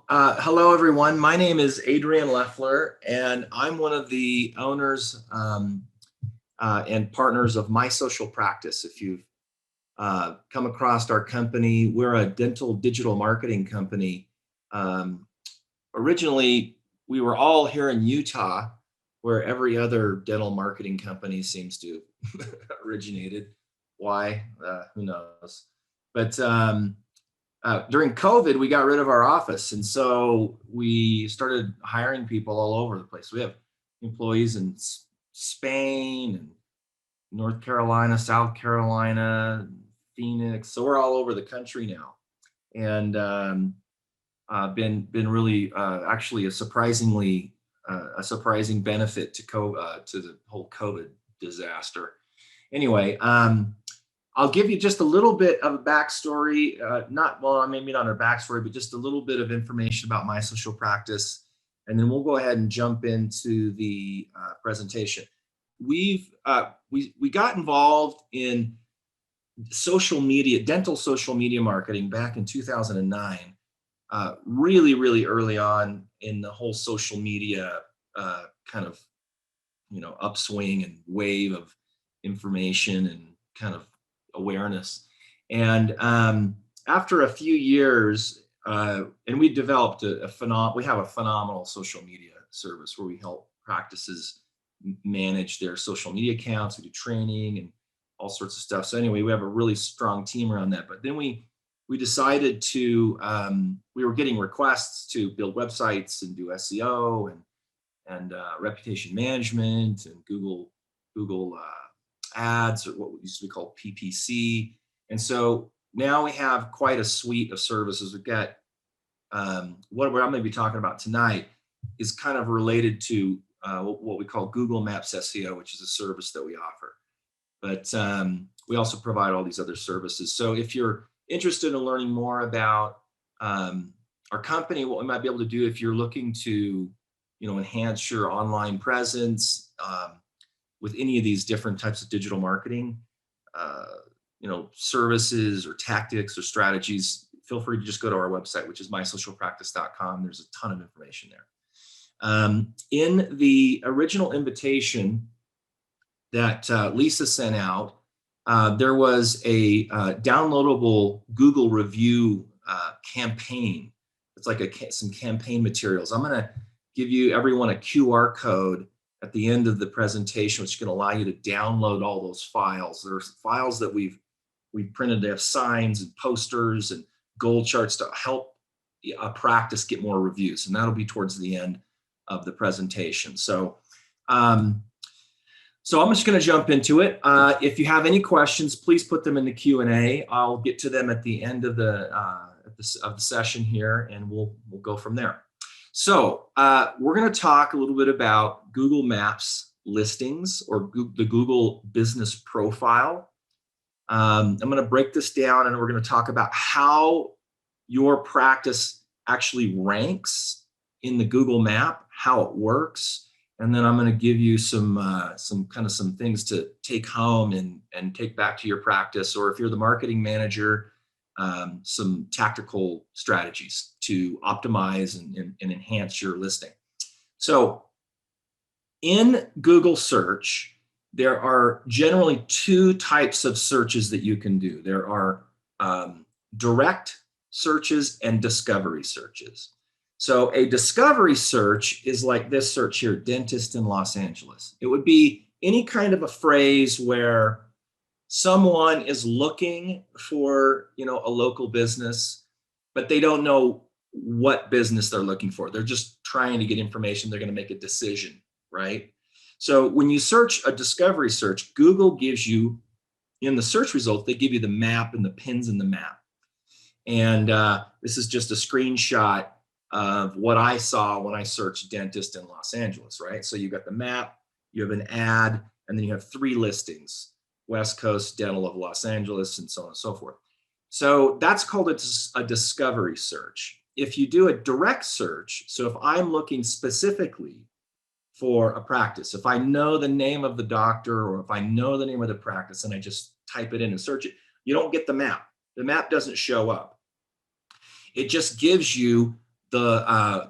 Hello everyone. My name is Adrian Leffler, and I'm one of the owners and partners of My Social Practice. If you've come across our company, we're a dental digital marketing company. Originally, we were all here in Utah, where every other dental marketing company seems to originated. Why? Who knows? But during COVID, we got rid of our office. And so we started hiring people all over the place. We have employees in Spain and North Carolina, South Carolina, Phoenix. So we're all over the country now. And been really actually a surprising benefit to the whole COVID disaster. Anyway, I'll give you just a little bit of a backstory, maybe not a backstory, but just a little bit of information about My Social Practice, and then we'll go ahead and jump into the presentation. We got involved in social media, dental social media marketing back in 2009, really early on in the whole social media kind of, upswing and wave of information and kind of awareness. And after a few years, and we developed we have a phenomenal social media service where we help practices manage their social media accounts. We do training and all sorts of stuff. So anyway, we have a really strong team around that. But then we decided to, we were getting requests to build websites and do SEO and reputation management and Google ads, or what used to be called PPC. And so now we have quite a suite of services. We've got what I'm going to be talking about tonight is kind of related to what we call Google Maps SEO, which is a service that we offer. But we also provide all these other services. So if you're interested in learning more about our company, what we might be able to do if you're looking to, enhance your online presence, with any of these different types of digital marketing, services or tactics or strategies, feel free to just go to our website, which is mysocialpractice.com. There's a ton of information there. In the original invitation that Lisa sent out, there was a downloadable Google review campaign. It's like some campaign materials. I'm going to give everyone a QR code at the end of the presentation, which can allow you to download all those files. There's files that we've printed. They have signs and posters and goal charts to help a practice get more reviews, and that'll be towards the end of the presentation. So, I'm just going to jump into it. If you have any questions, please put them in the Q&A. I'll get to them at the end of the session here, and we'll go from there. So we're going to talk a little bit about Google Maps listings, or the Google Business Profile. I'm going to break this down, and we're going to talk about how your practice actually ranks in the Google Map, how it works, and then I'm going to give you some things to take home and take back to your practice, or if you're the marketing manager, some tactical strategies to optimize and enhance your listing. So in Google search, there are generally two types of searches that you can do. There are direct searches and discovery searches. So a discovery search is like this search here, dentist in Los Angeles. It would be any kind of a phrase where someone is looking for, a local business, but they don't know what business they're looking for. They're just trying to get information. They're going to make a decision, right? So when you search a discovery search, Google gives you, in the search results, they give you the map and the pins in the map. And this is just a screenshot of what I saw when I searched dentist in Los Angeles, right? So you've got the map, you have an ad, and then you have 3 listings: West Coast Dental of Los Angeles, and so on and so forth. So that's called a discovery search. If you do a direct search, so if I'm looking specifically for a practice, if I know the name of the doctor, or if I know the name of the practice and I just type it in and search it, you don't get the map. The map doesn't show up. It just gives you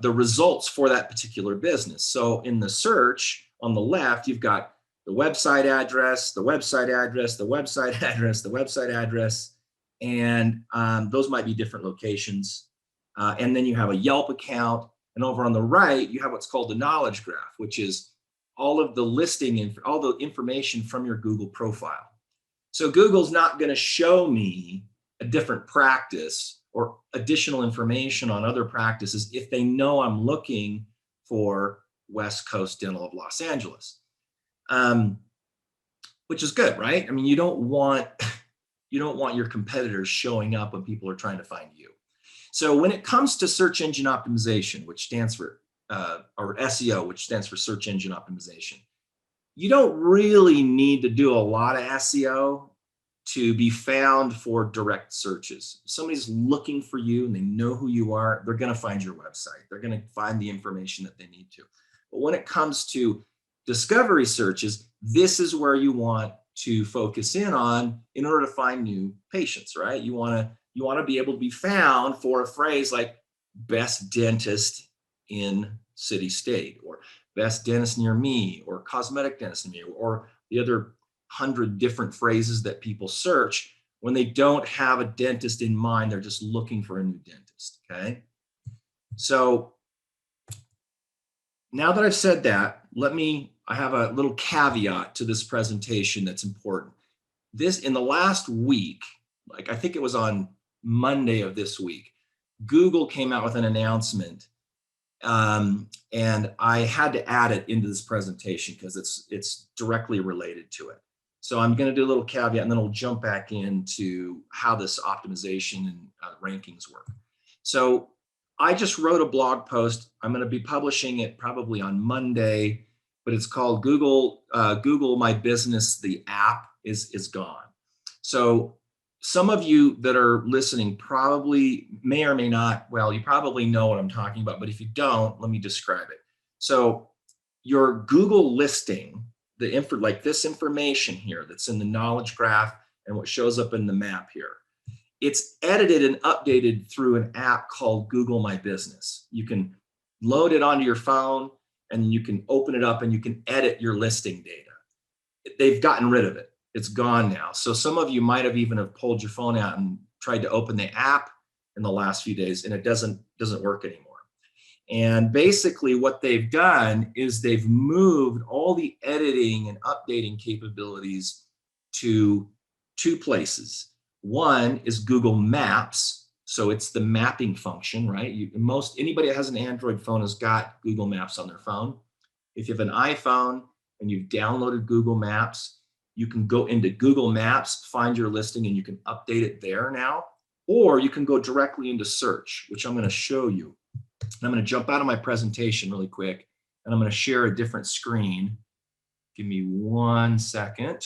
the results for that particular business. So in the search on the left, you've got the website address, the website address, the website address, the website address, and those might be different locations. And then you have a Yelp account. And over on the right, you have what's called the knowledge graph, which is all of the listing and all the information from your Google profile. So Google's not going to show me a different practice or additional information on other practices if they know I'm looking for West Coast Dental of Los Angeles, which is good, right? I mean, you don't want your competitors showing up when people are trying to find you. So when it comes to search engine optimization, which stands for or SEO, which stands for search engine optimization, you don't really need to do a lot of SEO to be found for direct searches. If somebody's looking for you and they know who you are, they're going to find your website. They're going to find the information that they need to. But when it comes to discovery searches, this is where you want to focus in on in order to find new patients, right? You want to be able to be found for a phrase like best dentist in city state, or best dentist near me, or cosmetic dentist near me, or the other 100 different phrases that people search when they don't have a dentist in mind. They're just looking for a new dentist. Okay. So now that I've said that, I have a little caveat to this presentation that's important. This, in the last week, like I think it was on Monday of this week, Google came out with an announcement, and I had to add it into this presentation because it's directly related to it. So I'm going to do a little caveat, and then we'll jump back into how this optimization and rankings work. So I just wrote a blog post. I'm going to be publishing it probably on Monday, but it's called Google My Business. The app is gone. So some of you that are listening probably may or may not, well, you probably know what I'm talking about, but if you don't, let me describe it. So your Google listing, like this information here that's in the knowledge graph and what shows up in the map here, it's edited and updated through an app called Google My Business. You can load it onto your phone and you can open it up and you can edit your listing data. They've gotten rid of it. It's gone now. So some of you might have even have pulled your phone out and tried to open the app in the last few days, and it doesn't work anymore. And basically what they've done is they've moved all the editing and updating capabilities to two places. One is Google Maps. So it's the mapping function, right? Anybody that has an Android phone has got Google Maps on their phone. If you have an iPhone and you've downloaded Google Maps, you can go into Google Maps, find your listing, and you can update it there now. Or you can go directly into search, which I'm going to show you. And I'm going to jump out of my presentation really quick, and I'm going to share a different screen. Give me 1 second.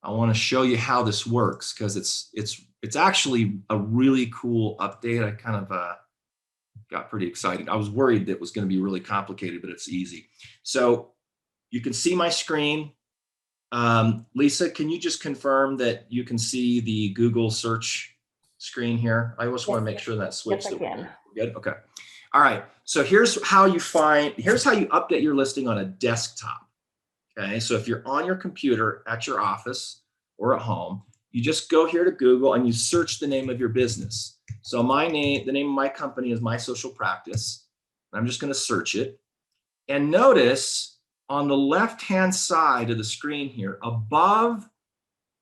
I want to show you how this works because it's actually a really cool update. I kind of got pretty excited. I was worried that it was going to be really complicated, but it's easy. So you can see my screen. Lisa, can you just confirm that you can see the Google search screen here? I just want to make sure that switched. Yes, I can. We're good. Okay. All right. So here's how you update your listing on a desktop. Okay. So if you're on your computer at your office or at home, you just go here to Google and you search the name of your business. So the name of my company is My Social Practice. I'm just going to search it. And notice on the left-hand side of the screen here, above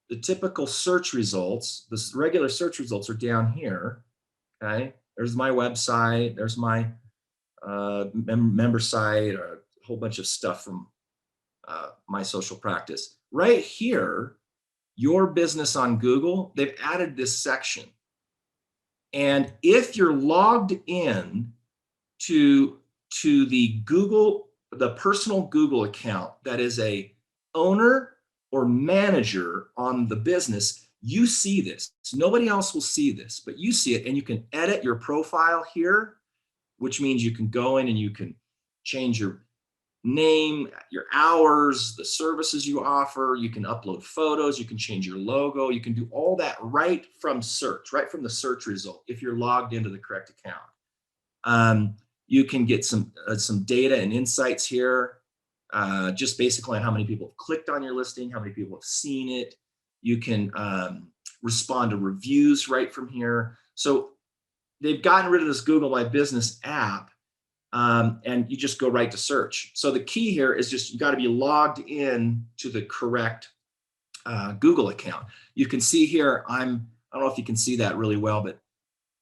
the typical search results, the regular search results are down here. Okay. There's my website. There's my member site, or a whole bunch of stuff from My Social Practice. Right here, your business on Google, they've added this section. And if you're logged in to the personal Google account that is a owner or manager on the business, you see this. Nobody else will see this, but you see it, and you can edit your profile here, which means you can go in and you can change your name, your hours, the services you offer. You can upload photos, you can change your logo, you can do all that right from search, right from the search result if you're logged into the correct account. You can get some data and insights here, just basically on how many people have clicked on your listing, how many people have seen it. You can respond to reviews right from here. So they've gotten rid of this Google My Business app, and you just go right to search. So the key here is just you got to be logged in to the correct Google account. You can see here, I don't know if you can see that really well, but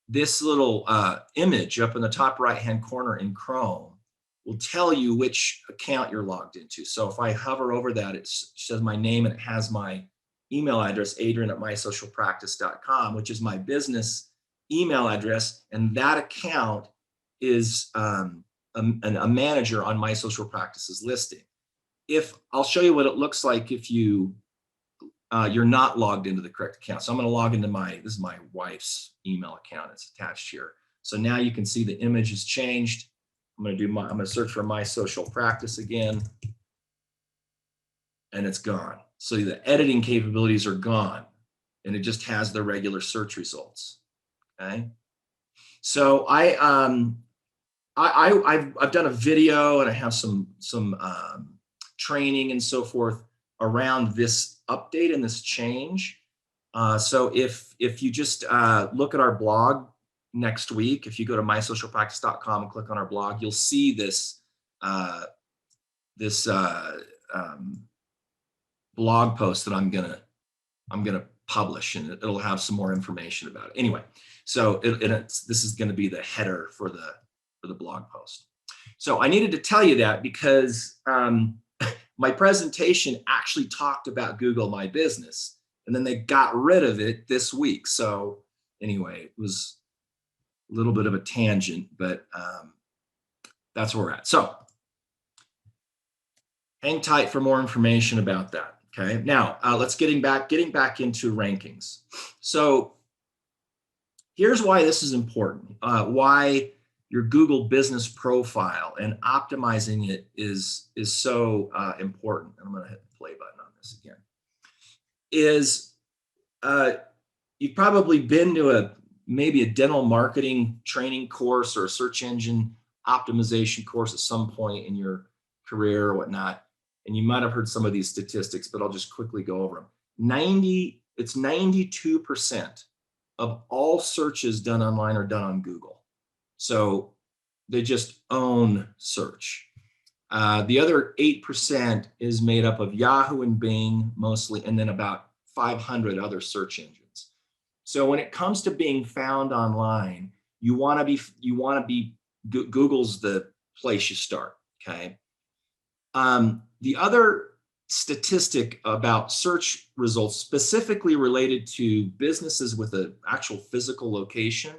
this little image up in the top right-hand corner in Chrome will tell you which account you're logged into. So if I hover over that, it says my name and it has my email address, adrian@mysocialpractice.com, which is my business email address. And that account is a manager on My Social Practice's listing. I'll show you what it looks like if you're not logged into the correct account. So I'm going to log into this is my wife's email account. It's attached here. So now you can see the image has changed. I'm going to search for My Social Practice again, and it's gone. So the editing capabilities are gone, and it just has the regular search results. Okay. So I've done a video, and I have some training and so forth around this update and this change. So if you just look at our blog next week, if you go to mysocialpractice.com and click on our blog, you'll see this blog post that I'm gonna publish, and it'll have some more information about it. Anyway, so this is going to be the header for the blog post. So I needed to tell you that because my presentation actually talked about Google My Business, and then they got rid of it this week. So anyway, it was a little bit of a tangent, but that's where we're at. So hang tight for more information about that. Okay. Now let's getting back into rankings. So here's why this is important. Why your Google business profile and optimizing it is so important. And I'm going to hit the play button on this again. You've probably been to maybe a dental marketing training course or a search engine optimization course at some point in your career or whatnot. And you might have heard some of these statistics, but I'll just quickly go over them. It's 92% of all searches done online are done on Google. So they just own search. The other 8% is made up of Yahoo and Bing mostly, and then about 500 other search engines. So when it comes to being found online, you want to be Google's the place you start. Okay. The other statistic about search results specifically related to businesses with an actual physical location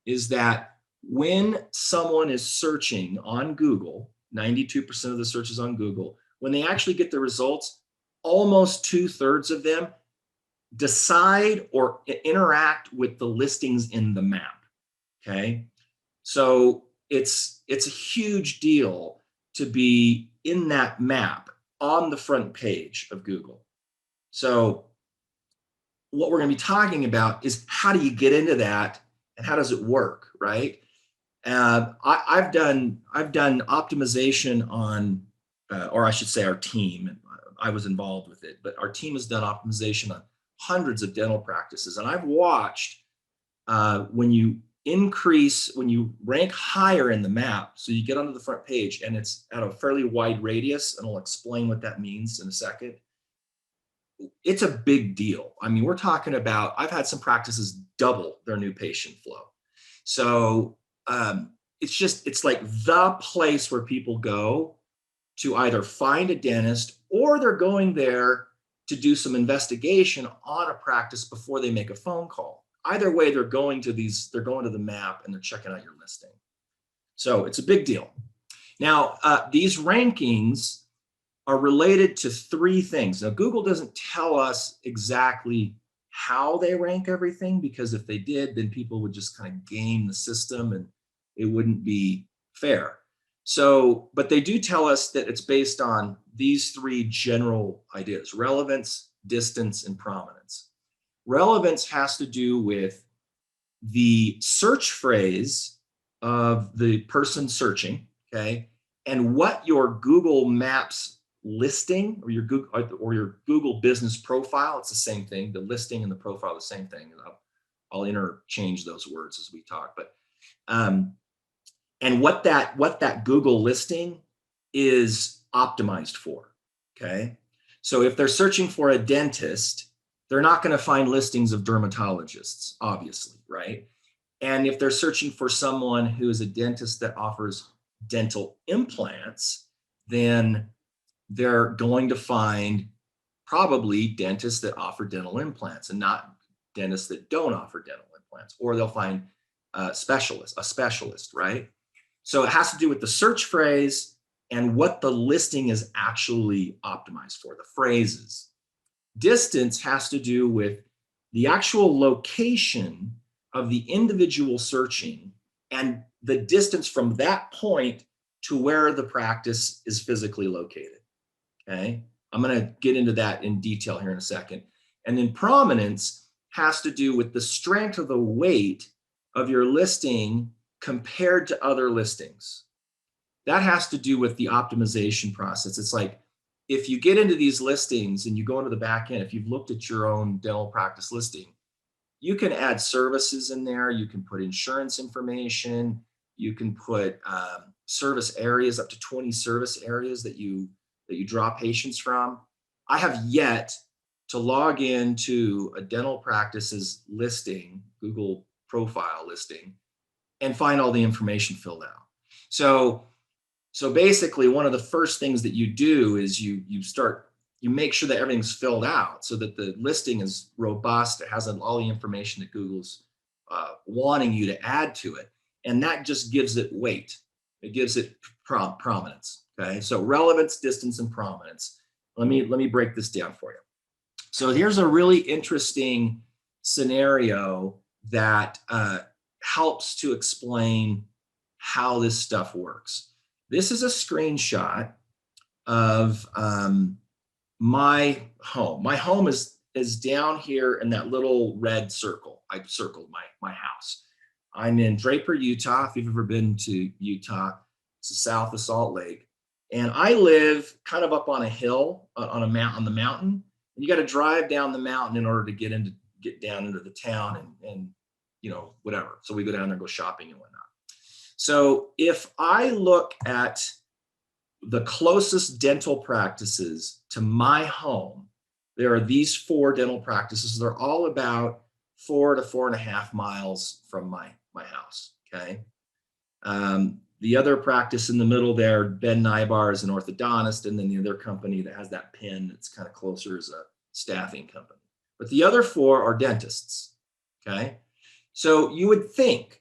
is that when someone is searching on Google, 92% of the searches on Google, when they actually get the results, almost 2/3 of them decide or interact with the listings in the map. Okay. So it's a huge deal to be in that map on the front page of Google. So what we're going to be talking about is how do you get into that and how does it work, right? I've done optimization on, or I should say our team, I was involved with it, but our team has done optimization on hundreds of dental practices. And I've watched when you rank higher in the map, so you get onto the front page and it's at a fairly wide radius, and I'll explain what that means in a second. It's a big deal. I mean, we're talking about, I've had some practices double their new patient flow. So it's like the place where people go to either find a dentist, or they're going there to do some investigation on a practice before they make a phone call. Either way, they're going to the map and they're checking out your listing. So it's a big deal. Now, these rankings are related to three things. Now, Google doesn't tell us exactly how they rank everything, because if they did, then people would just kind of game the system and it wouldn't be fair. So, but they do tell us that it's based on these three general ideas: relevance, distance, and prominence. Relevance has to do with the search phrase of the person searching, okay, and what your Google Maps listing or your Google business profile, it's the same thing. The listing and the profile, the same thing. I'll interchange those words as we talk, but and what that Google listing is optimized for. Okay, so if they're searching for a dentist, they're not going to find listings of dermatologists, obviously, right? And if they're searching for someone who is a dentist that offers dental implants, then they're going to find probably dentists that offer dental implants and not dentists that don't offer dental implants, or they'll find a specialist, right? So it has to do with the search phrase and what the listing is actually optimized for, the phrases. Distance has to do with the actual location of the individual searching and the distance from that point to where the practice is physically located. Okay, I'm going to get into that in detail here in a second. And then prominence has to do with the strength of the weight of your listing compared to other listings. That has to do with the optimization process. It's like if you get into these listings and you go into the back end, if you've looked at your own dental practice listing, you can add services in there. You can put insurance information. You can put service areas, up to 20 service areas that you draw patients from. I have yet to log into a dental practice's listing, Google profile listing, and find all the information filled out. So basically, one of the first things that you do is you make sure that everything's filled out so that the listing is robust. It has all the information that Google's wanting you to add to it. And that just gives it weight. It gives it prominence. Okay, so relevance, distance, and prominence. Let me break this down for you. So here's a really interesting scenario that helps to explain how this stuff works. This is a screenshot of my home. My home is down here in that little red circle. I circled my house. I'm in Draper, Utah. If you've ever been to Utah, it's south of Salt Lake. And I live kind of up on a hill on the mountain. And you got to drive down the mountain in order to get down into the town and whatever. So we go down there and go shopping and whatnot. So if I look at the closest dental practices to my home, there are these 4 dental practices. They're all about 4 to 4.5 miles from my house. Okay. The other practice in the middle there, Ben Nybar, is an orthodontist, and then the other company that has that pin that's kind of closer is a staffing company. But the other 4 are dentists. Okay. So you would think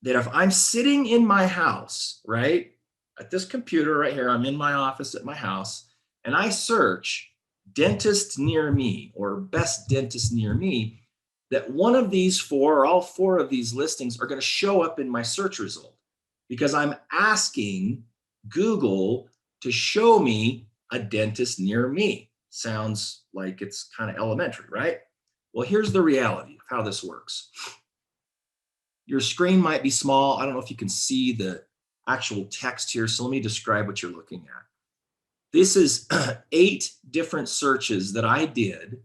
that if I'm sitting in my house, right, at this computer right here, I'm in my office at my house, and I search dentist near me or best dentist near me, that one of these 4 or all 4 of these listings are going to show up in my search result because I'm asking Google to show me a dentist near me. Sounds like it's kind of elementary, right? Well, here's the reality of how this works. Your screen might be small. I don't know if you can see the actual text here. So let me describe what you're looking at. This is 8 different searches that I did.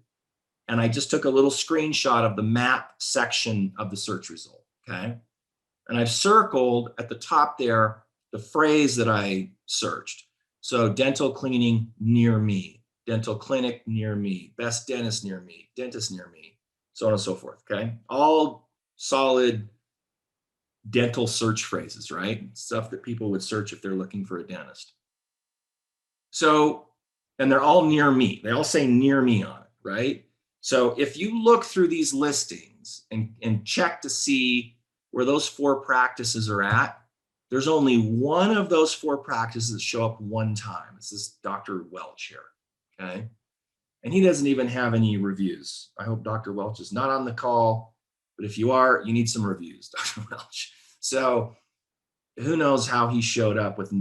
And I just took a little screenshot of the map section of the search result. Okay. And I've circled at the top there the phrase that I searched. So dental cleaning near me, dental clinic near me, best dentist near me, dentist near me, so on and so forth. Okay. All solid dental search phrases, right? Stuff that people would search if they're looking for a dentist. So, and they're all near me. They all say near me on it, right? So if you look through these listings and check to see where those 4 practices are at, there's only one of those 4 practices that show up one time. It's this Dr. Welch here, okay? And he doesn't even have any reviews. I hope Dr. Welch is not on the call, but if you are, you need some reviews, Dr. Welch. So who knows how he showed up with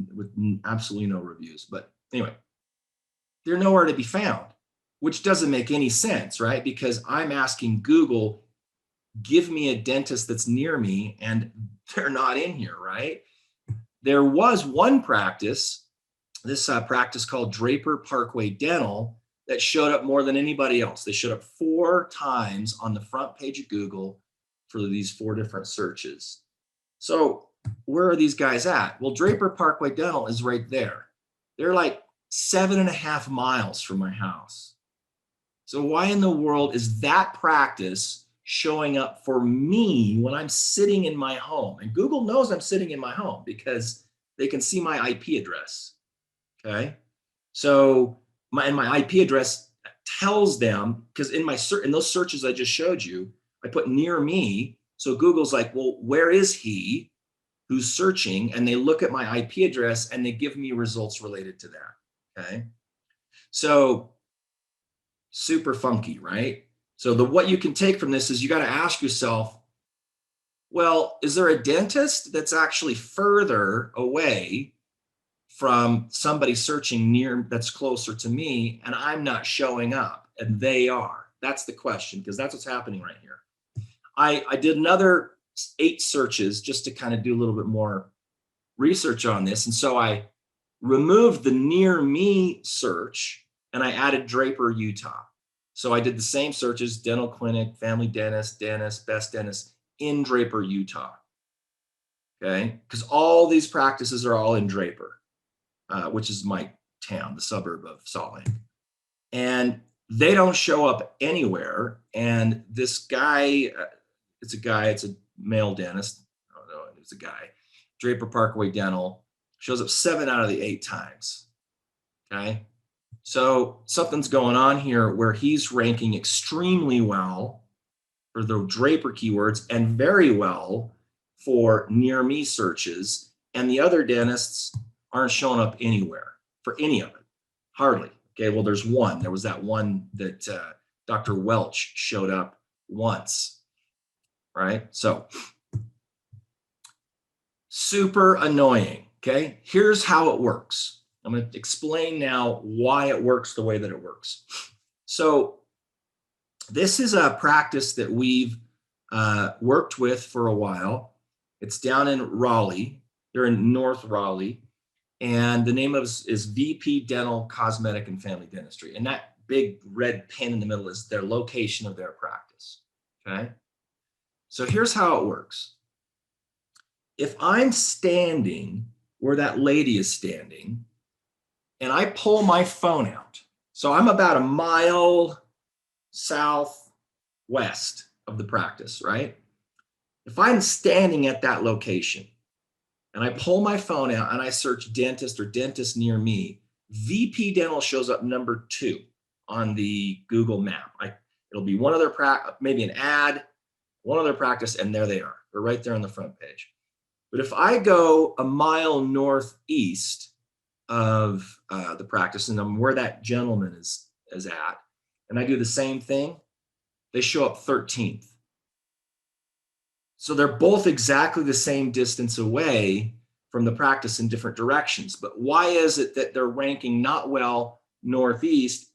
absolutely no reviews. But anyway, they're nowhere to be found, which doesn't make any sense, right? Because I'm asking Google, give me a dentist that's near me, and they're not in here, right? There was one practice, this practice called Draper Parkway Dental, that showed up more than anybody else. They showed up 4 times on the front page of Google for these 4 different searches. So where are these guys at? Well, Draper Parkway Dental is right there. They're like 7.5 miles from my house. So why in the world is that practice showing up for me when I'm sitting in my home? And Google knows I'm sitting in my home because they can see my IP address. Okay. So my IP address tells them, because in those searches I just showed you, I put near me. So Google's like, well, where is he who's searching? And they look at my IP address and they give me results related to that. Okay. So super funky, right? So what you can take from this is you got to ask yourself, well, is there a dentist that's actually further away from somebody searching near that's closer to me and I'm not showing up and they are? That's the question, because that's what's happening right here. I did another 8 searches just to kind of do a little bit more research on this. And so I removed the near me search and I added Draper, Utah. So I did the same searches: dental clinic, family dentist, best dentist in Draper, Utah. Okay, because all these practices are all in Draper, which is my town, the suburb of Salt Lake. And they don't show up anywhere. And this guy, it's a male dentist. Oh no, it's a guy. Draper Parkway Dental shows up 7 out of the 8 times. Okay. So something's going on here where he's ranking extremely well for the Draper keywords and very well for near me searches. And the other dentists aren't showing up anywhere for any of it. Hardly. Okay, well, there's one. There was that one that Dr. Welch showed up once, right? So super annoying. Okay, here's how it works. I'm going to explain now why it works the way that it works. So this is a practice that we've worked with for a while. It's down in Raleigh. They're in North Raleigh. And the name of it is VP Dental, Cosmetic, and Family Dentistry. And that big red pin in the middle is their location of their practice. Okay. So here's how it works. If I'm standing where that lady is standing, and I pull my phone out, so I'm about 1 mile southwest of the practice, right? If I'm standing at that location and I pull my phone out and I search dentist or dentist near me, VP Dental shows up number 2 on the Google map. It'll be one of their maybe an ad, one other practice, and there they are. They're right there on the front page. But if I go 1 mile northeast of the practice, and I'm where that gentleman is at, and I do the same thing, they show up 13th. So they're both exactly the same distance away from the practice in different directions. But why is it that they're ranking not well northeast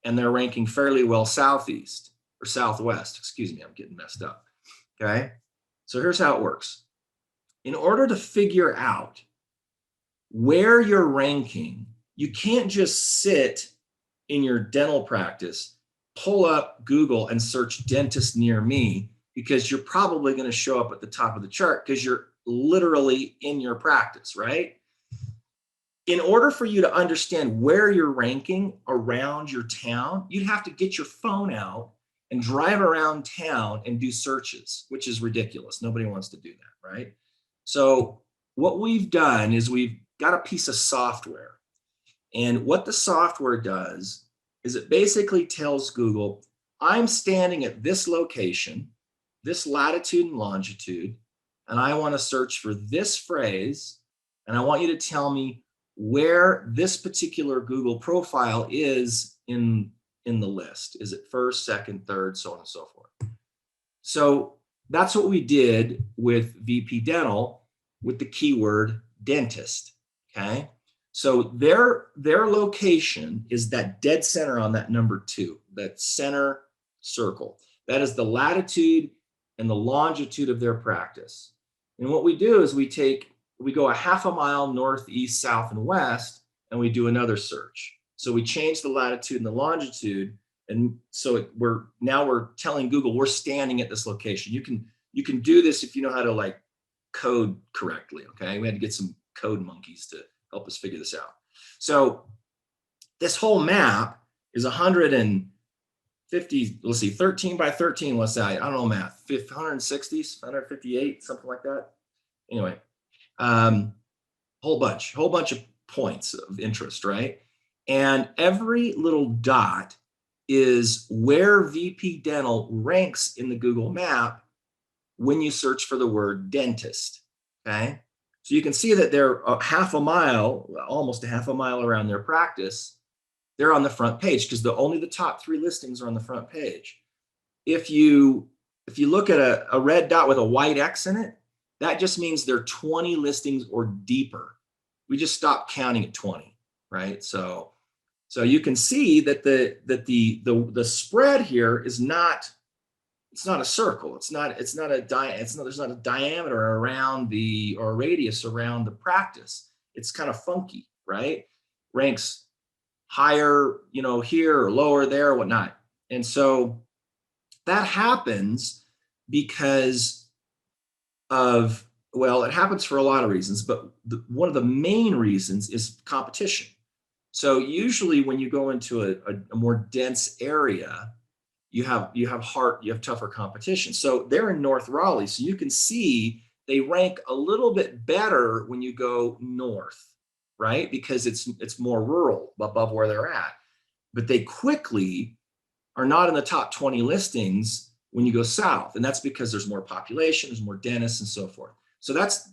and they're ranking fairly well southeast or southwest? Excuse me, I'm getting messed up. Okay, so here's how it works. In order to figure out where you're ranking, you can't just sit in your dental practice, pull up Google and search dentist near me, because you're probably going to show up at the top of the chart because you're literally in your practice, right? In order for you to understand where you're ranking around your town, you'd have to get your phone out and drive around town and do searches, which is ridiculous. Nobody wants to do that, right? So what we've done is we've got a piece of software. And what the software does is it basically tells Google, I'm standing at this location, this latitude and longitude, and I want to search for this phrase, and I want you to tell me where this particular Google profile is in the list. Is it first, second, third, so on and so forth. So that's what we did with VP Dental with the keyword dentist, okay? So their location is that dead center on that number 2, that center circle. That is the latitude and the longitude of their practice. And what we do is we go a half a mile north, east, south, and west, and we do another search. So we change the latitude and the longitude, and so we're telling Google we're standing at this location. You can do this if you know how to like code correctly. Okay, we had to get some code monkeys to help us figure this out. So this whole map is 150, let's see, 13 by 13, let's say, I don't know math, 160, 158, something like that. Anyway, whole bunch of points of interest, right? And every little dot is where VP Dental ranks in the Google map when you search for the word dentist, okay? So you can see that they're almost a half a mile around their practice. They're on the front page because only the top 3 listings are on the front page. If you look at a red dot with a white X in it, that just means they're 20 listings or deeper. We just stopped counting at 20, right? So you can see that the spread here is not, it's not a circle. There's not a diameter around or a radius around the practice. It's kind of funky, right? Ranks higher, here or lower there or whatnot. And so that happens because of, well, it happens for a lot of reasons, but one of the main reasons is competition. So usually when you go into a more dense area, you have tougher competition. So they're in North Raleigh, so you can see they rank a little bit better when you go north, right? Because it's more rural above where they're at. But they quickly are not in the top 20 listings when you go south. And that's because there's more population, there's more dentists and so forth. So that's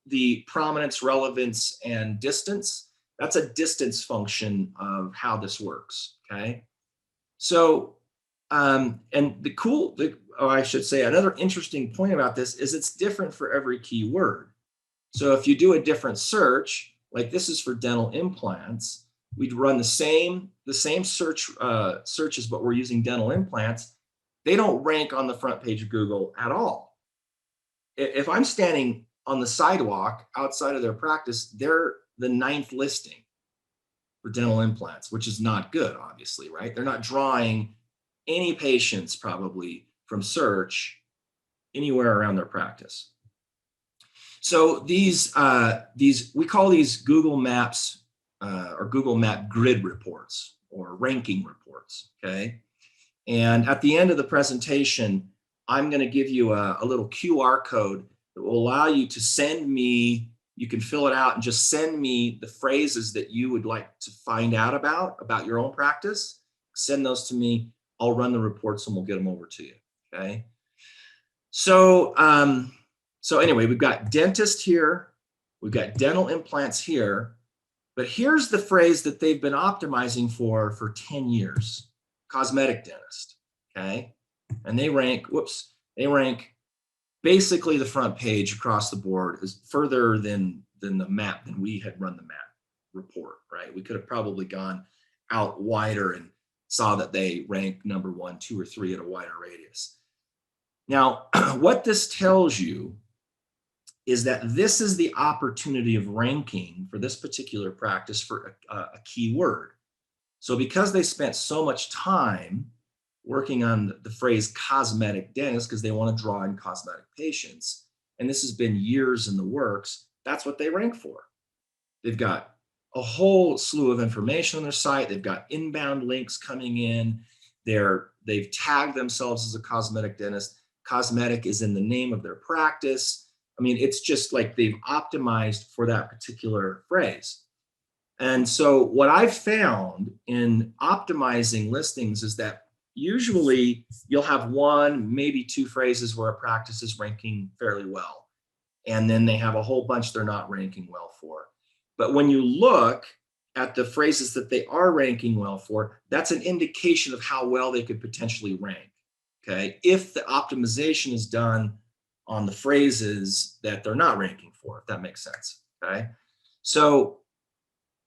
the prominence, relevance, and distance. That's a distance function of how this works, okay? So, and I should say another interesting point about this is it's different for every keyword. So if you do a different search, like this is for dental implants, we'd run the same searches, but we're using dental implants. They don't rank on the front page of Google at all. If I'm standing on the sidewalk outside of their practice, they're the 9th listing for dental implants, which is not good, obviously, right? They're not drawing any patients probably from search anywhere around their practice. So these we call these Google Maps or Google Map grid reports or ranking reports, okay? And at the end of the presentation, I'm going to give you a little QR code that will allow you to send me, you can fill it out and just send me the phrases that you would like to find out about your own practice. Send those to me. I'll run the reports and we'll get them over to you, okay? So, anyway, we've got dentist here, we've got dental implants here, but here's the phrase that they've been optimizing for 10 years, cosmetic dentist, okay? And they rank basically the front page across the board is further than the map, than we had run the map report, right? We could have probably gone out wider and saw that they rank number 1, 2, or 3 at a wider radius. Now, what this tells you is that this is the opportunity of ranking for this particular practice for a keyword. So because they spent so much time working on the phrase cosmetic dentist, because they want to draw in cosmetic patients, and this has been years in the works, that's what they rank for. They've got a whole slew of information on their site. They've got inbound links coming in. They've tagged themselves as a cosmetic dentist. Cosmetic is in the name of their practice. I mean, it's just like they've optimized for that particular phrase. And so what I've found in optimizing listings is that usually you'll have 1, maybe 2 phrases where a practice is ranking fairly well. And then they have a whole bunch they're not ranking well for. But when you look at the phrases that they are ranking well for, that's an indication of how well they could potentially rank, okay? If the optimization is done on the phrases that they're not ranking for, if that makes sense, okay? So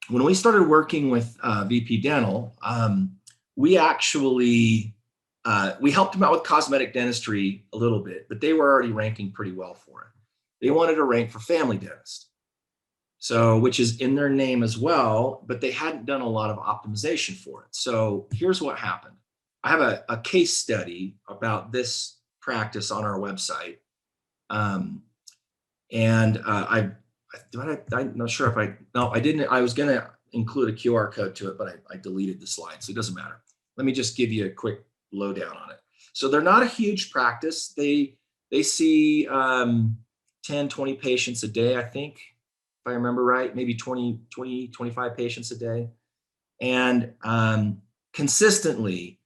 when we started working with VP Dental, we actually we helped them out with cosmetic dentistry a little bit, but they were already ranking pretty well for it. They wanted to rank for family dentist, so which is in their name as well, but they hadn't done a lot of optimization for it. So here's what happened. I have a case study about this practice on our website. I'm not sure if I didn't. I was going to include a QR code to it, but I deleted the slide, so it doesn't matter. Let me just give you a quick lowdown on it. So they're not a huge practice. They see 10, 20 patients a day, I think, if I remember right, maybe 20, 25 patients a day. And consistently,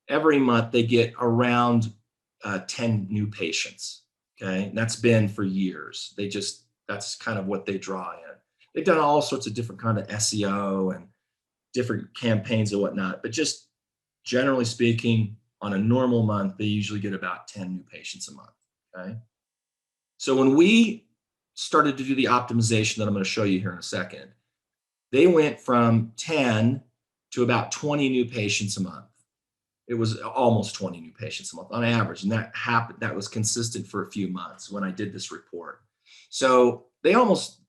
every month they get around 10 new patients. Okay, and that's been for years. That's kind of what they draw in. They've done all sorts of different kind of SEO and different campaigns and whatnot, but just generally speaking, on a normal month, they usually get about 10 new patients a month. Okay, so when we started to do the optimization that I'm going to show you here in a second, they went from 10 to about 20 new patients a month. It was almost 20 new patients a month on average. And that happened, that was consistent for a few months when I did this report. So they almost,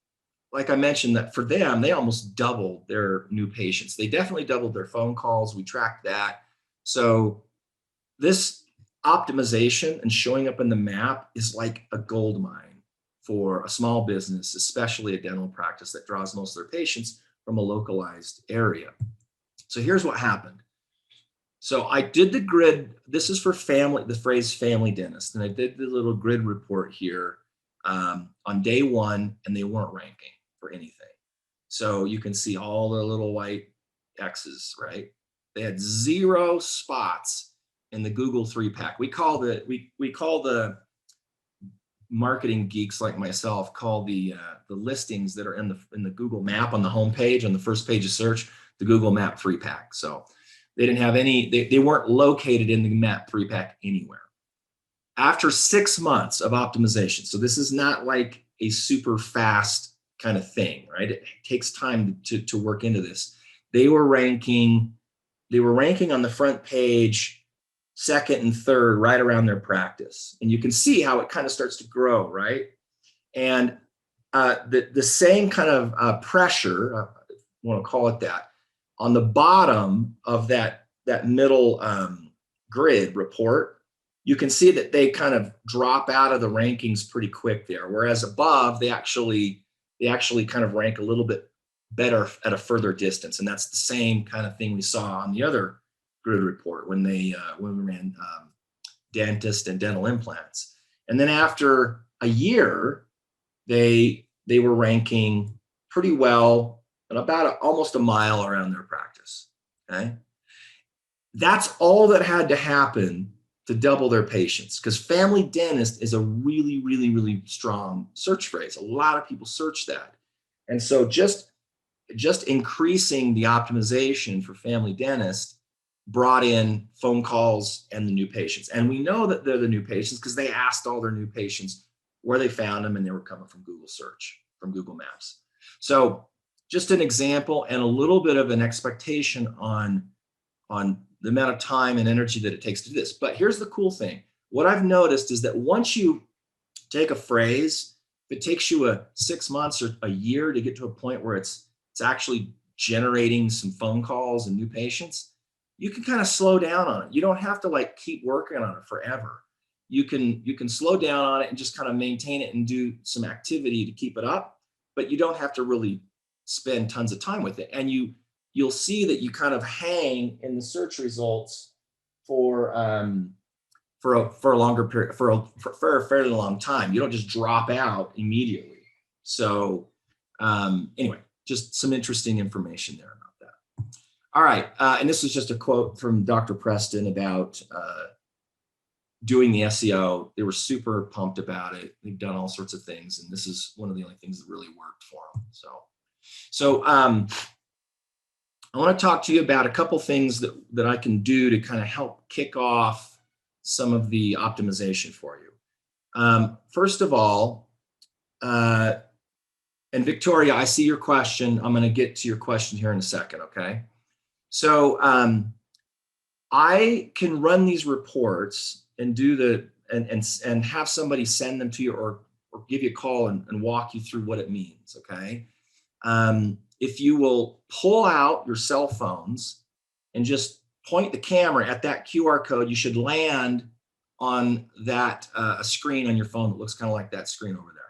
like I mentioned, that for them, they almost doubled their new patients. They definitely doubled their phone calls. We tracked that. So this optimization and showing up in the map is like a gold mine for a small business, especially a dental practice that draws most of their patients from a localized area. So here's what happened. So I did the grid. This is for family, the phrase family dentist. And I did the little grid report here on day one, and they weren't ranking for anything. So you can see all the little white X's, right? They had 0 spots in the Google 3-pack. We call the marketing geeks like myself call the listings that are in the Google map on the home page, on the first page of search, the Google Map 3-pack. So they didn't have any, they weren't located in the Map 3-pack anywhere. After 6 months of optimization, so this is not like a super fast kind of thing, right? It takes time to work into this. They were ranking on the front page, second and third, right around their practice. And you can see how it kind of starts to grow, right? And the same kind of pressure, I want to call it that, on the bottom of that middle grid report, you can see that they kind of drop out of the rankings pretty quick there. Whereas above, they actually kind of rank a little bit better at a further distance. And that's the same kind of thing we saw on the other grid report when we ran dentist and dental implants. And then after a year, they were ranking pretty well at about almost a mile around their practice. Okay, that's all that had to happen to double their patients, because family dentist is a really, really, really strong search phrase. A lot of people search that. And so just increasing the optimization for family dentist brought in phone calls and the new patients. And we know that they're the new patients because they asked all their new patients where they found them, and they were coming from Google search, from Google Maps. So just an example and a little bit of an expectation on the amount of time and energy that it takes to do this. But here's the cool thing. What I've noticed is that once you take a phrase, if it takes you 6 months or a year to get to a point where it's actually generating some phone calls and new patients, you can kind of slow down on it. You don't have to like keep working on it forever. You can slow down on it and just kind of maintain it and do some activity to keep it up, but you don't have to really spend tons of time with it. And you'll see that you kind of hang in the search results for a longer period, for a fairly long time. You don't just drop out immediately. So anyway, just some interesting information there about that. All right, and this is just a quote from Dr. Preston about doing the SEO. They were super pumped about it. They've done all sorts of things, and this is one of the only things that really worked for them. So I want to talk to you about a couple things that I can do to kind of help kick off some of the optimization for you. First of all, and Victoria, I see your question. I'm going to get to your question here in a second, okay? So I can run these reports and do the and have somebody send them to you, or give you a call and walk you through what it means. Okay. If you will pull out your cell phones and just point the camera at that QR code, you should land on that a screen on your phone that looks kind of like that screen over there.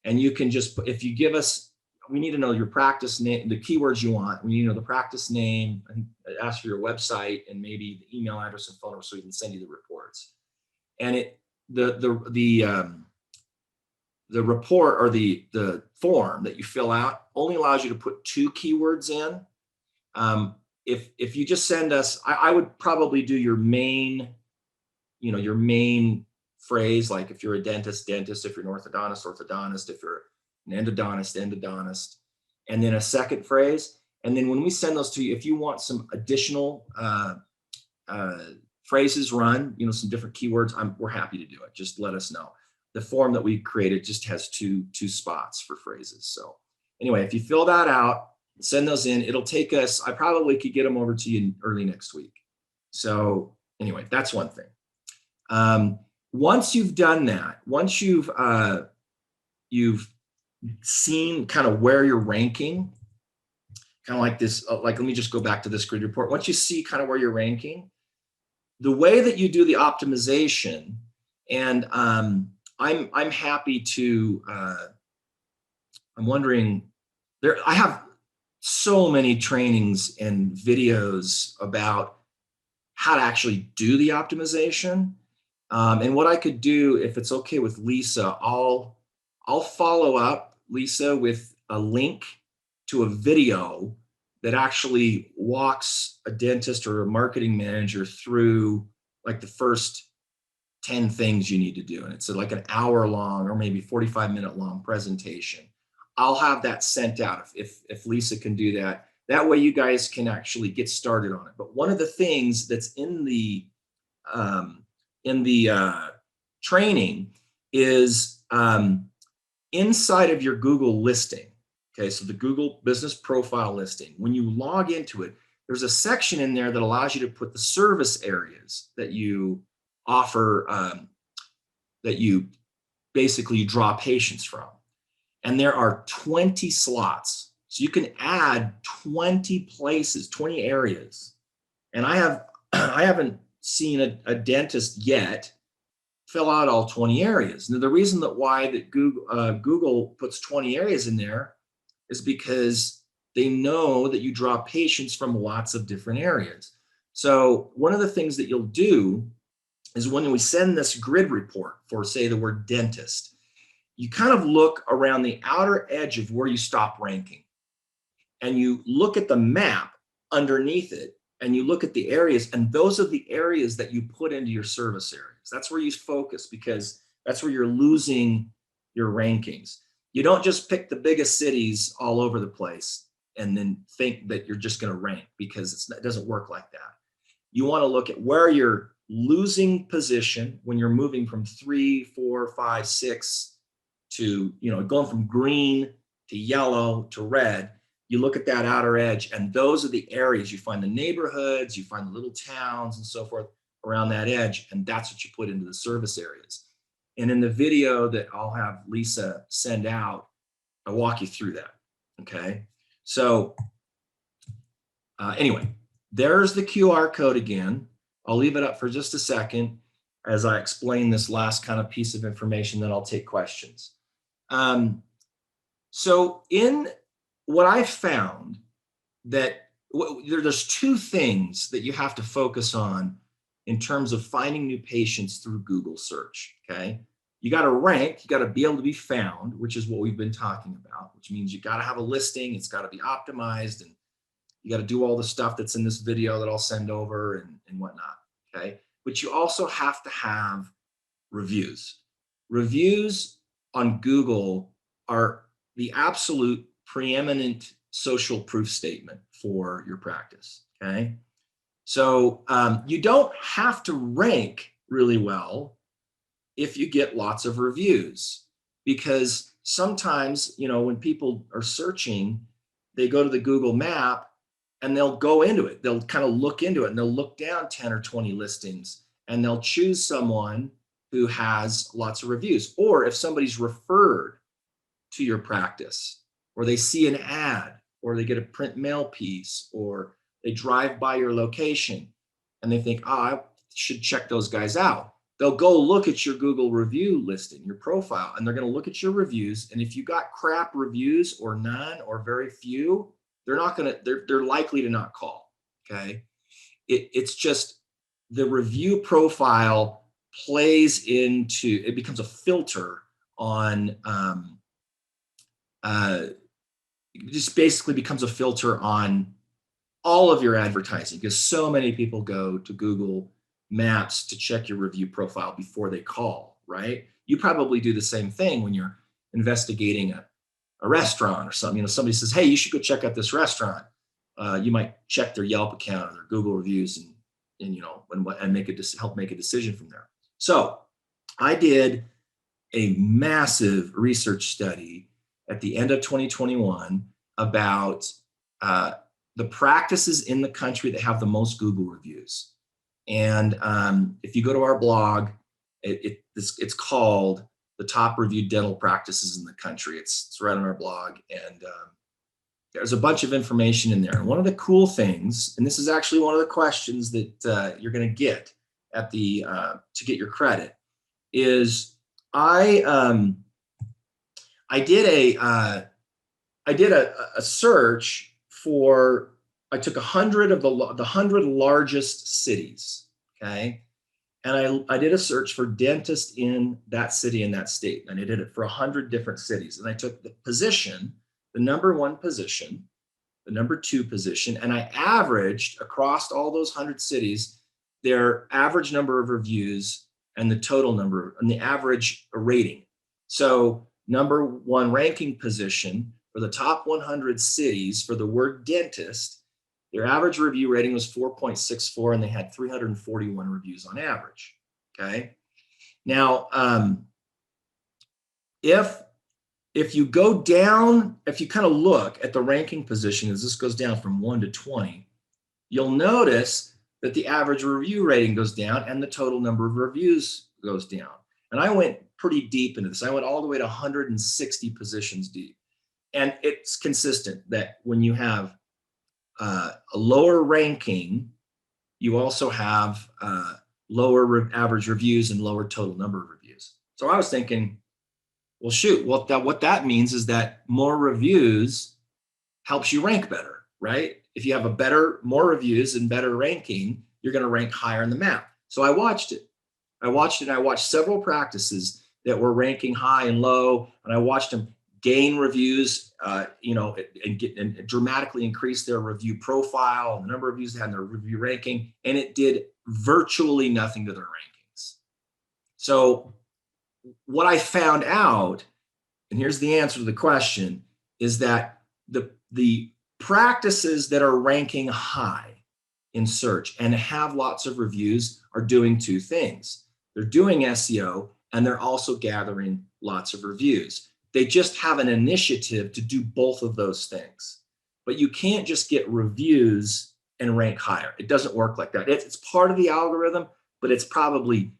And you can just, if you give us, we need to know your practice name, the keywords you want. We need to know the practice name, and ask for your website and maybe the email address and phone number so we can send you the reports. And the report, or the form that you fill out, only allows you to put 2 keywords in. If you just send us, I would probably do your main, your main phrase, like if you're a dentist, if you're an orthodontist, if you're an endodontist, and then a second phrase. And then when we send those to you, if you want some additional phrases run, some different keywords, we're happy to do it. Just let us know. The form that we created just has two spots for phrases. So anyway, if you fill that out, send those in, it'll take us, I probably could get them over to you early next week. So anyway, that's one thing. Once you've done that, once you've seen kind of where you're ranking, kind of like this, like, let me just go back to this grid report. Once you see kind of where you're ranking, the way that you do the optimization, and I'm happy to, I'm wondering, I have so many trainings and videos about how to actually do the optimization. And what I could do, if it's okay with Lisa, I'll follow up, Lisa, with a link to a video that actually walks a dentist or a marketing manager through like the first 10 things you need to do. And it's like an hour long or maybe 45-minute long presentation. I'll have that sent out if Lisa can do that. That way you guys can actually get started on it. But one of the things that's in the training is inside of your Google listing. Okay, so the Google business profile listing, when you log into it, there's a section in there that allows you to put the service areas that you offer, that you basically draw patients from. And there are 20 slots. So you can add 20 places, 20 areas. And I haven't seen a dentist yet fill out all 20 areas. Now, the reason that Google puts 20 areas in there is because they know that you draw patients from lots of different areas. So one of the things that you'll do is when we send this grid report for, say, the word dentist, you kind of look around the outer edge of where you stop ranking, and you look at the map underneath it, and you look at the areas, and those are the areas that you put into your service areas. That's where you focus, because that's where you're losing your rankings. You don't just pick the biggest cities all over the place and then think that you're just going to rank, because it doesn't work like that. You want to look at where you're losing position when you're moving from 3, 4, 5, 6 to, going from green to yellow to red. You look at that outer edge, and those are the areas. You find the neighborhoods, you find the little towns and so forth around that edge, and that's what you put into the service areas. And in the video that I'll have Lisa send out, I'll walk you through that, okay? So anyway, there's the QR code again. I'll leave it up for just a second as I explain this last kind of piece of information, then I'll take questions. So in what I've found, that there's 2 things that you have to focus on in terms of finding new patients through Google search, okay? You got to rank, you got to be able to be found, which is what we've been talking about, which means you got to have a listing, it's got to be optimized, and you got to do all the stuff that's in this video that I'll send over and whatnot, okay? But you also have to have reviews. Reviews on Google are the absolute preeminent social proof statement for your practice, okay? So you don't have to rank really well if you get lots of reviews, because sometimes, when people are searching, they go to the Google map and they'll go into it. They'll kind of look into it, and they'll look down 10 or 20 listings, and they'll choose someone who has lots of reviews. Or if somebody's referred to your practice, or they see an ad, or they get a print mail piece, or they drive by your location and they think, I should check those guys out. They'll go look at your Google review listing, your profile, and they're going to look at your reviews. And if you got crap reviews or none or very few, they're likely to not call. Okay. It's just the review profile plays into, it becomes a filter on, it just basically becomes a filter on all of your advertising, because so many people go to Google Maps to check your review profile before they call, right? You probably do the same thing when you're investigating a restaurant or something. Somebody says, hey, you should go check out this restaurant. You might check their Yelp account or their Google reviews and help make a decision from there. So I did a massive research study at the end of 2021 about the practices in the country that have the most Google reviews. And if you go to our blog, it's called the top reviewed dental practices in the country. It's right on our blog, and there's a bunch of information in there. And one of the cool things, and this is actually one of the questions that you're going to get at the to get your credit, is I did a search for. I took 100 of the 100 largest cities, okay, and I did a search for dentists in that city in that state, and I did it for 100 different cities, and I took the position, the number 1 position, the number 2 position, and I averaged across all those 100 cities their average number of reviews and the total number and the average rating. So number 1 ranking position for the top 100 cities for the word dentist, their average review rating was 4.64, and they had 341 reviews on average. Okay. Now, if you go down, if you kind of look at the ranking position as this goes down from 1 to 20, you'll notice that the average review rating goes down and the total number of reviews goes down. And I went pretty deep into this. I went all the way to 160 positions deep. And it's consistent that when you have a lower ranking, you also have lower average reviews and lower total number of reviews. So I was thinking, well, shoot, what that means is that more reviews helps you rank better, right? If you have more reviews and better ranking, you're going to rank higher in the map. So I watched it. I watched several practices that were ranking high and low, and I watched them gain reviews, and dramatically increase their review profile and the number of reviews they had in their review ranking, and it did virtually nothing to their rankings. So what I found out, and here's the answer to the question, is that the practices that are ranking high in search and have lots of reviews are doing 2 things. They're doing SEO, and they're also gathering lots of reviews. They just have an initiative to do both of those things. But you can't just get reviews and rank higher. It doesn't work like that. It's part of the algorithm, but it's probably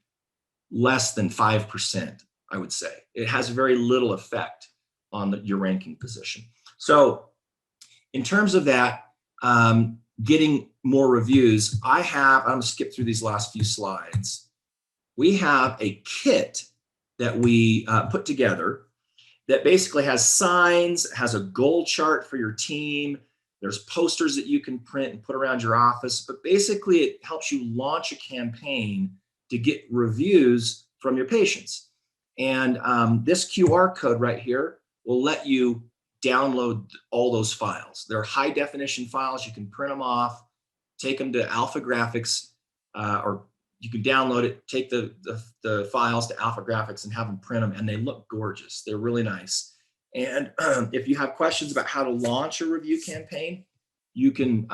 less than 5%, I would say. It has very little effect on your ranking position. So in terms of that, getting more reviews, I'm going to skip through these last few slides. We have a kit that we put together that basically has signs, has a goal chart for your team. There's posters that you can print and put around your office, but basically it helps you launch a campaign to get reviews from your patients. And this QR code right here will let you download all those files. They're high definition files. You can print them off, take them to Alpha Graphics, or you can download it, take the files to Alpha Graphics and have them print them, and they look gorgeous. They're really nice. And if you have questions about how to launch a review campaign, you can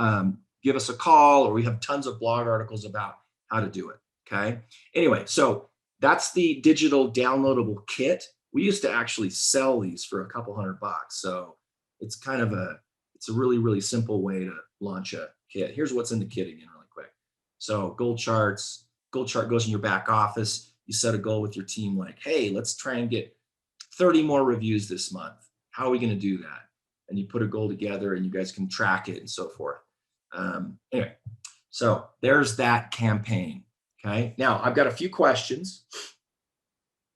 give us a call, or we have tons of blog articles about how to do it, okay? Anyway, so that's the digital downloadable kit. We used to actually sell these for a couple $100. So it's kind of it's a really, really simple way launch a kit. Here's what's in the kit again really quick. So goal chart goes in your back office. You set a goal with your team like, hey, let's try and get 30 more reviews this month. How are we going to do that? And you put a goal together and you guys can track it and so forth. Anyway, so there's that campaign. Okay. Now I've got a few questions.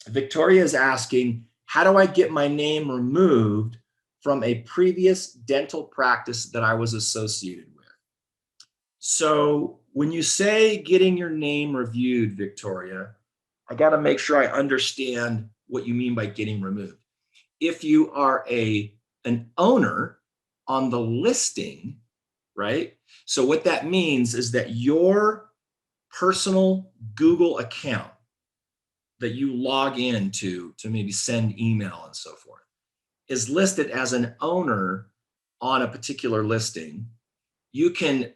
Victoria is asking, how do I get my name removed from a previous dental practice that I was associated with? So when you say getting your name reviewed, Victoria, I got to make sure I understand what you mean by getting removed. If you are an owner on the listing, right? So what that means is that your personal Google account that you log into to maybe send email and so forth is listed as an owner on a particular listing. You can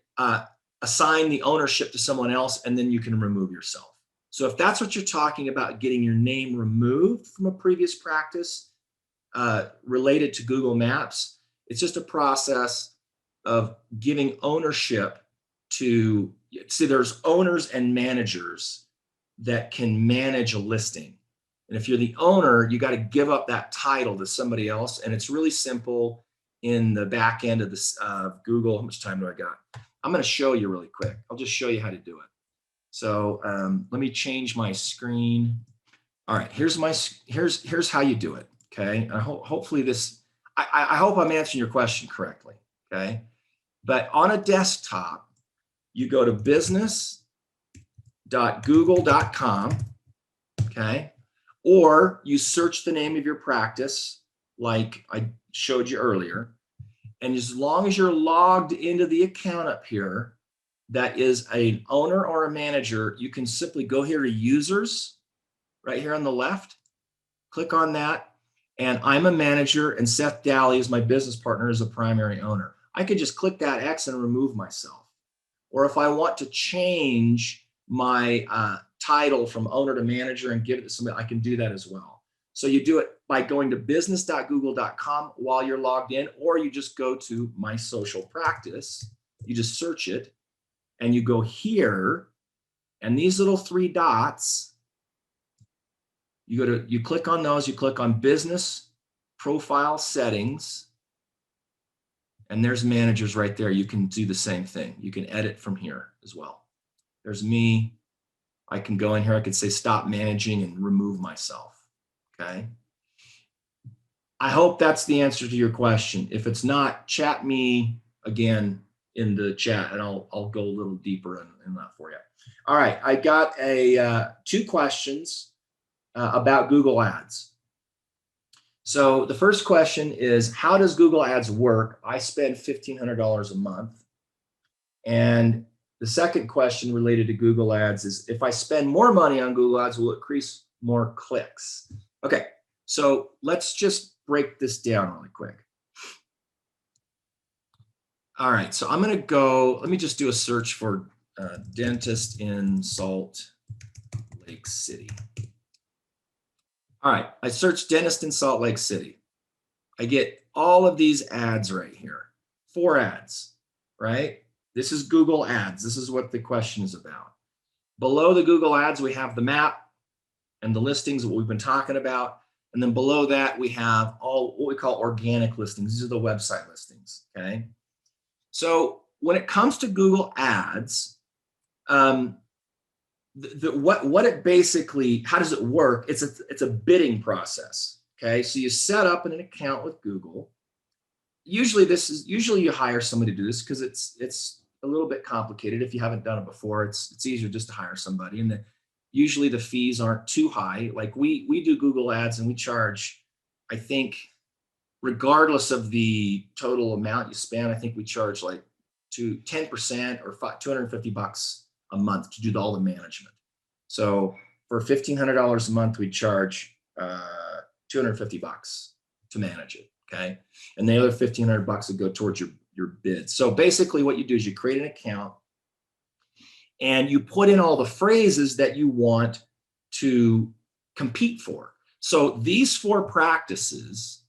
assign the ownership to someone else, and then you can remove yourself. So if that's what you're talking about, getting your name removed from a previous practice related to Google Maps, it's just a process of giving ownership to, see, there's owners and managers that can manage a listing. And if you're the owner, you got to give up that title to somebody else. And it's really simple in the back end of this Google. How much time do I got? I'm going to show you really quick. I'll just show you how to do it. So let me change my screen. All right, here's how you do it. Okay, and hopefully this, I hope I'm answering your question correctly. Okay, but on a desktop, you go to business.google.com. Okay, or you search the name of your practice, like I showed you earlier. And as long as you're logged into the account up here, that is an owner or a manager, you can simply go here to users, right here on the left, click on that. And I'm a manager and Seth Daly is my business partner as a primary owner. I could just click that X and remove myself. Or if I want to change my title from owner to manager and give it to somebody, I can do that as well. So you do it by going to business.google.com while you're logged in, or you just go to My Social Practice. You just search it and you go here, and these little three dots, you click on those, you click on Business Profile Settings, and there's managers right there. You can do the same thing. You can edit from here as well. There's me. I can go in here. I could say stop managing and remove myself. Okay. I hope that's the answer to your question. If it's not, chat me again in the chat and I'll go a little deeper in that for you. All right. I got two questions about Google Ads. So the first question is, how does Google Ads work? I spend $1,500 a month. And the second question related to Google Ads is, if I spend more money on Google Ads, will it increase more clicks? Okay, so let's just break this down really quick. All right, so I'm going to go, let me just do a search for dentist in Salt Lake City. All right, I searched dentist in Salt Lake City. I get all of these ads right here, 4 ads, right? This is Google Ads. This is what the question is about. Below the Google Ads, we have the map and the listings, what we've been talking about. And then below that, we have all what we call organic listings. These are the website listings, okay? So when it comes to Google Ads, what it basically, how does it work? It's a bidding process, okay? So you set up an account with Google. Usually you hire somebody to do this because it's a little bit complicated. If you haven't done it before, it's easier just to hire somebody. And usually the fees aren't too high. Like we do Google Ads and we charge, I think, regardless of the total amount you spend, I think we charge like 10% or $250 a month to do all the management. So for $1,500 a month, we charge $250 to manage it. Okay. And the other $1,500 would go towards your bid. So basically what you do is you create an account and you put in all the phrases that you want to compete for. So these 4 practices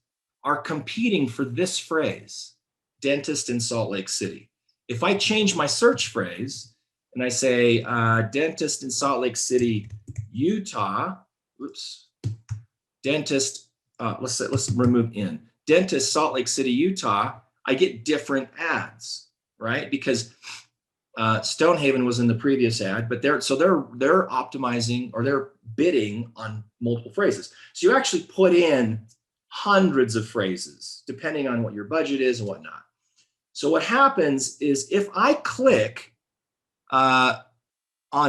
are competing for this phrase, dentist in Salt Lake City. If I change my search phrase and I say dentist in Salt Lake City, Utah, oops, dentist, let's remove in, dentist Salt Lake City, Utah, I get different ads, right? Because Stonehaven was in the previous ad, but they're optimizing, or they're bidding on multiple phrases. So you actually put in hundreds of phrases depending on what your budget is and whatnot. So what happens is if I click on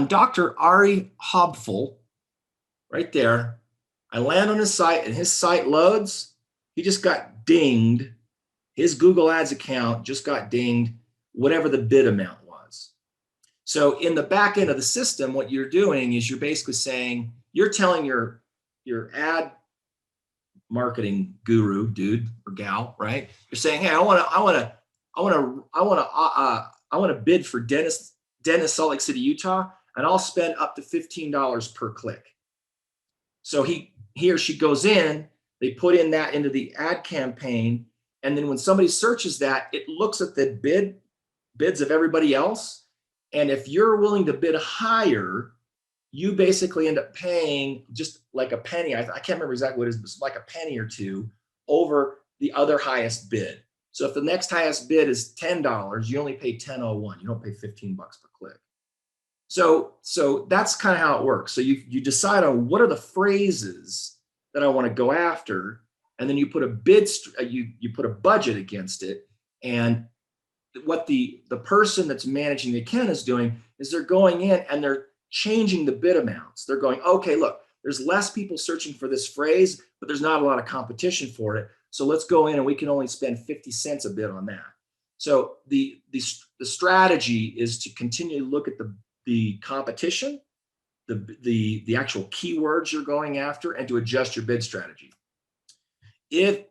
Dr. Ari Hobful right there, I land on his site and his site loads. He just got dinged. His Google Ads account just got dinged, whatever the bid amount was. So in the back end of the system, what you're doing is you're basically saying, you're telling your ad marketing guru, dude or gal, right? You're saying, hey, I want to bid for dentist Salt Lake City, Utah, and I'll spend up to $15 per click. So he or she goes in, they put in that into the ad campaign, and then when somebody searches that, it looks at the bids of everybody else. And if you're willing to bid higher, you basically end up paying just like a penny. I can't remember exactly what it is, but it's like a penny or two over the other highest bid. So if the next highest bid is $10, you only pay $10.01. You don't pay $15 per click. So that's kind of how it works. So you decide on what are the phrases that I want to go after, and then you put a bid, you put a budget against it. And what the person that's managing the account is doing is they're going in and they're changing the bid amounts. They're going, okay, look, there's less people searching for this phrase, but there's not a lot of competition for it. So let's go in and we can only spend 50 cents a bid on that. So the strategy is to continue to look at the competition, the actual keywords you're going after, and to adjust your bid strategy. If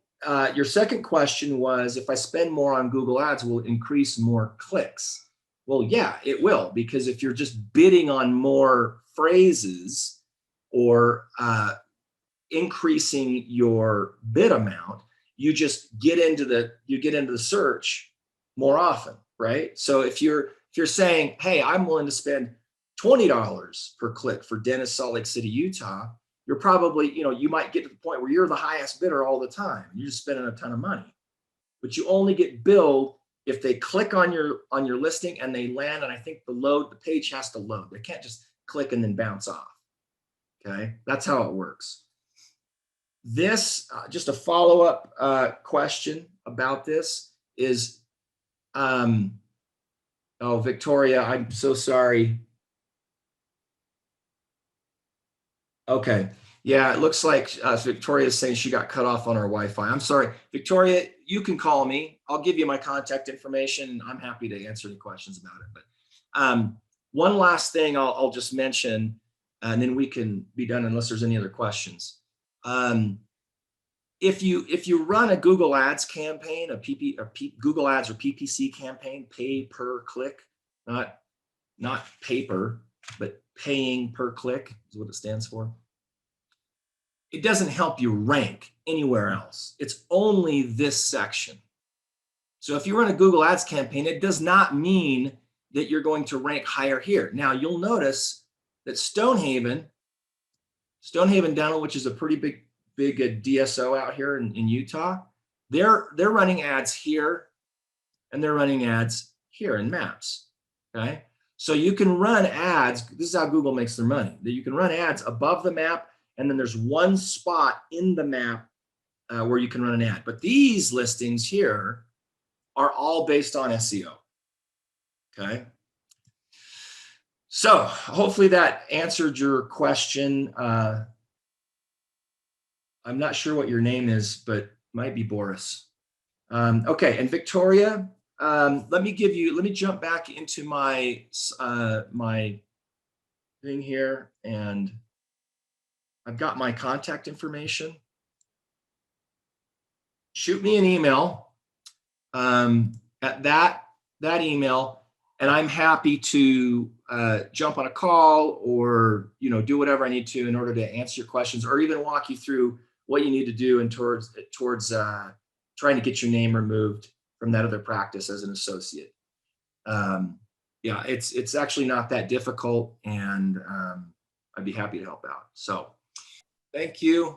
your second question was, if I spend more on Google Ads, will it increase more clicks? Well, yeah, it will, because if you're just bidding on more phrases or increasing your bid amount, you just get into the search more often, right? So if you're saying, hey, I'm willing to spend $20 per click for dentist Salt Lake City, Utah, you're probably, you might get to the point where you're the highest bidder all the time. You're just spending a ton of money, but you only get billed if they click on your listing and they land. And I think the page has to load. They can't just click and then bounce off. Okay, that's how it works. This just a follow-up question about this is, oh, Victoria, I'm so sorry. Okay. Yeah, it looks like Victoria is saying she got cut off on our Wi-Fi. I'm sorry, Victoria, you can call me. I'll give you my contact information. I'm happy to answer any questions about it. But one last thing I'll just mention, and then we can be done unless there's any other questions. If you run a Google Ads campaign, Google Ads or PPC campaign, pay per click, not paper, but paying per click is what it stands for. It doesn't help you rank anywhere else. It's only this section. So if you run a Google Ads campaign, it does not mean that you're going to rank higher here. Now you'll notice that Stonehaven Dental, which is a pretty big DSO out here in Utah, they're running ads here and they're running ads here in Maps. Okay. So you can run ads. This is how Google makes their money. That you can run ads above the map, and then there's one spot in the map where you can run an ad. But these listings here are all based on SEO. Okay. So hopefully that answered your question. I'm not sure what your name is, but it might be Boris. Okay, and Victoria, let me jump back into my my thing here, and I've got my contact information. Shoot me an email at that email, and I'm happy to jump on a call or do whatever I need to in order to answer your questions, or even walk you through what you need to do and towards trying to get your name removed from that other practice as an associate. Yeah, it's actually not that difficult, and I'd be happy to help out. So thank you.